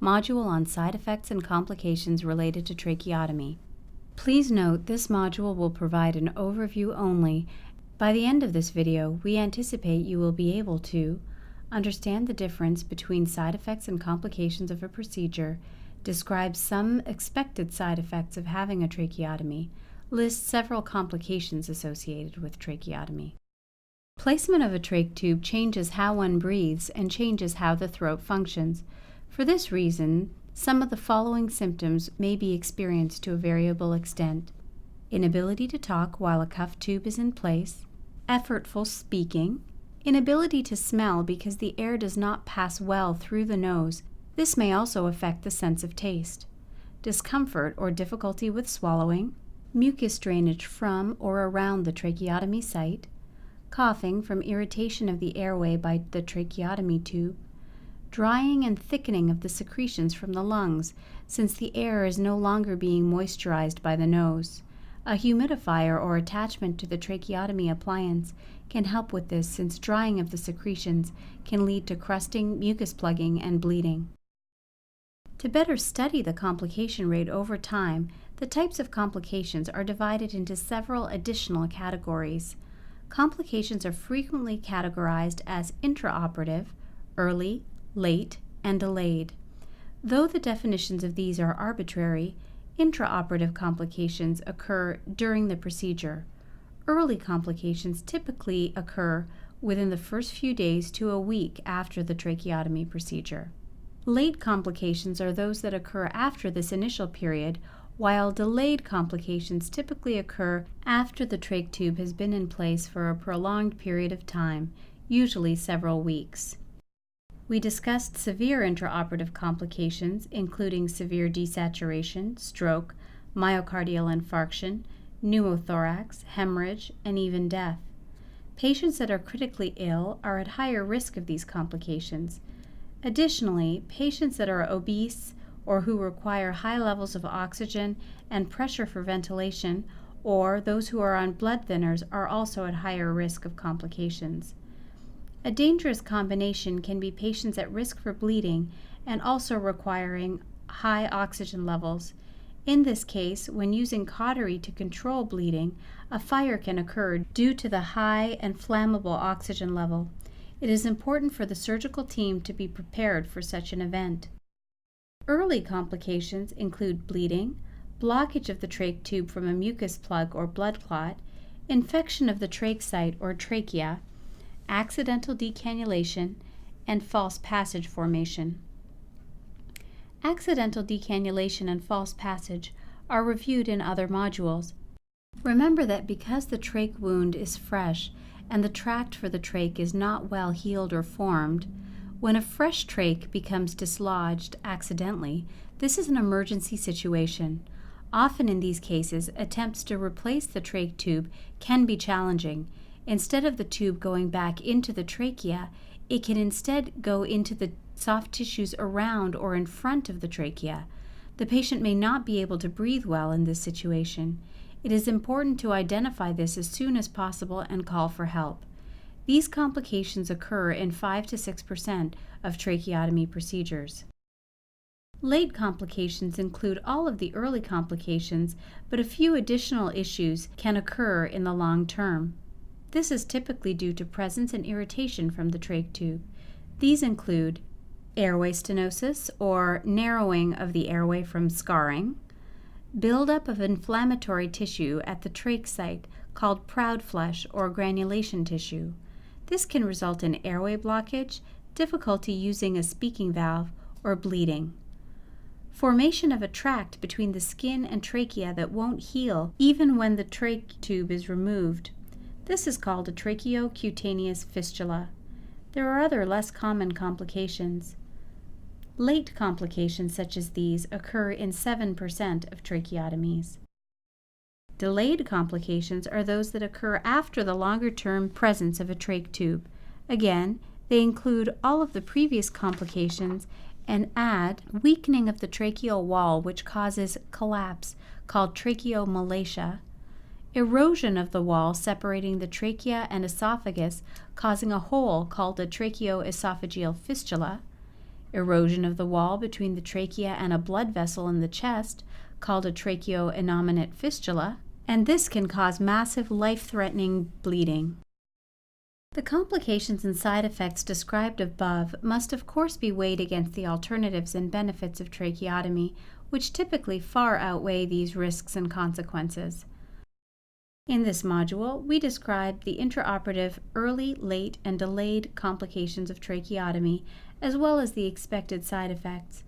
module on side effects and complications related to tracheotomy. Please note this module will provide an overview only. By the end of this video, we anticipate you will be able to understand the difference between side effects and complications of a procedure, describe some expected side effects of having a tracheotomy, list several complications associated with tracheotomy. Placement of a trach tube changes how one breathes and changes how the throat functions. For this reason, some of the following symptoms may be experienced to a variable extent: inability to talk while a cuff tube is in place, effortful speaking, inability to smell because the air does not pass well through the nose. This may also affect the sense of taste, discomfort or difficulty with swallowing, mucus drainage from or around the tracheotomy site, coughing from irritation of the airway by the tracheotomy tube, drying and thickening of the secretions from the lungs since the air is no longer being moisturized by the nose. A humidifier or attachment to the tracheotomy appliance can help with this, since drying of the secretions can lead to crusting, mucus plugging, and bleeding. To better study the complication rate over time, the types of complications are divided into several additional categories. Complications are frequently categorized as intraoperative, early, late, and delayed. Though the definitions of these are arbitrary, intraoperative complications occur during the procedure. Early complications typically occur within the first few days to a week after the tracheotomy procedure. Late complications are those that occur after this initial period, while delayed complications typically occur after the trach tube has been in place for a prolonged period of time, usually several weeks. We discussed severe intraoperative complications, including severe desaturation, stroke, myocardial infarction, pneumothorax, hemorrhage, and even death. Patients that are critically ill are at higher risk of these complications. Additionally, patients that are obese or who require high levels of oxygen and pressure for ventilation, or those who are on blood thinners, are also at higher risk of complications. A dangerous combination can be patients at risk for bleeding and also requiring high oxygen levels. In this case, when using cautery to control bleeding, a fire can occur due to the high and flammable oxygen level. It is important for the surgical team to be prepared for such an event. Early complications include bleeding, blockage of the trach tube from a mucus plug or blood clot, infection of the trach site or trachea, accidental decannulation, and false passage formation. Accidental decannulation and false passage are reviewed in other modules. Remember that because the trach wound is fresh and the tract for the trach is not well healed or formed, when a fresh trach becomes dislodged accidentally, this is an emergency situation. Often in these cases, attempts to replace the trach tube can be challenging. Instead of the tube going back into the trachea, it can instead go into the soft tissues around or in front of the trachea. The patient may not be able to breathe well in this situation. It is important to identify this as soon as possible and call for help. These complications occur in 5 to 6% of tracheotomy procedures. Late complications include all of the early complications, but a few additional issues can occur in the long term. This is typically due to presence and irritation from the trach tube. These include airway stenosis, or narrowing of the airway from scarring, buildup of inflammatory tissue at the trach site called proud flesh or granulation tissue. This can result in airway blockage, difficulty using a speaking valve, or bleeding. Formation of a tract between the skin and trachea that won't heal even when the trach tube is removed. This is called a tracheocutaneous fistula. There are other less common complications. Late complications such as these occur in 7% of tracheotomies. Delayed complications are those that occur after the longer-term presence of a trach tube. Again, they include all of the previous complications and add weakening of the tracheal wall, which causes collapse, called tracheomalacia, erosion of the wall separating the trachea and esophagus, causing a hole called a tracheoesophageal fistula, erosion of the wall between the trachea and a blood vessel in the chest, called a tracheoinnominate fistula, and this can cause massive life-threatening bleeding. The complications and side effects described above must of course be weighed against the alternatives and benefits of tracheotomy, which typically far outweigh these risks and consequences. In this module, we describe the intraoperative early, late, and delayed complications of tracheotomy, as well as the expected side effects.